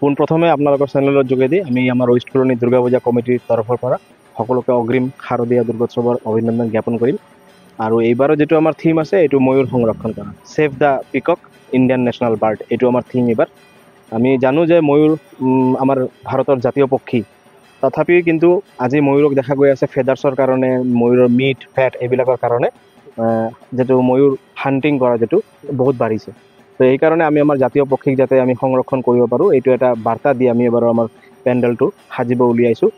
পোনপ্ৰথমে আপোনালোকৰ চেনেলৰ যোগেদি আমি আমাৰ ৱেষ্ট কলনী দুৰ্গা পূজা কমিটিৰ তৰফৰ পৰা সকলোকে অগ্ৰিম শাৰদীয়া দুৰ্গোৎসৱৰ অভিনন্দন জ্ঞাপন কৰিম। আৰু এইবাৰৰ যিটো আমাৰ থিম আছে এইটো ময়ূৰ সংৰক্ষণ কৰা, ছেভ দ্য পিকক ইণ্ডিয়ান নেশ্যনেল বাৰ্ড, এইটো আমাৰ থিম এইবাৰ। আমি জানো যে ময়ূৰ আমাৰ ভাৰতৰ জাতীয় পক্ষী, তথাপিও কিন্তু আজি ময়ূৰক দেখা গৈ আছে ফেডাৰ্ছৰ কাৰণে, ময়ূৰৰ মিট ফেট এইবিলাকৰ কাৰণে যিটো ময়ূৰ হাণ্টিং কৰা যিটো বহুত বাঢ়িছে। তো এইকাৰণে আমি আমাৰ জাতীয় পক্ষীক যাতে আমি সংৰক্ষণ কৰিব পাৰোঁ, এইটো এটা বাৰ্তা দি আমি এবাৰ আমাৰ পেণ্ডেলটো সাজিব উলিয়াইছোঁ।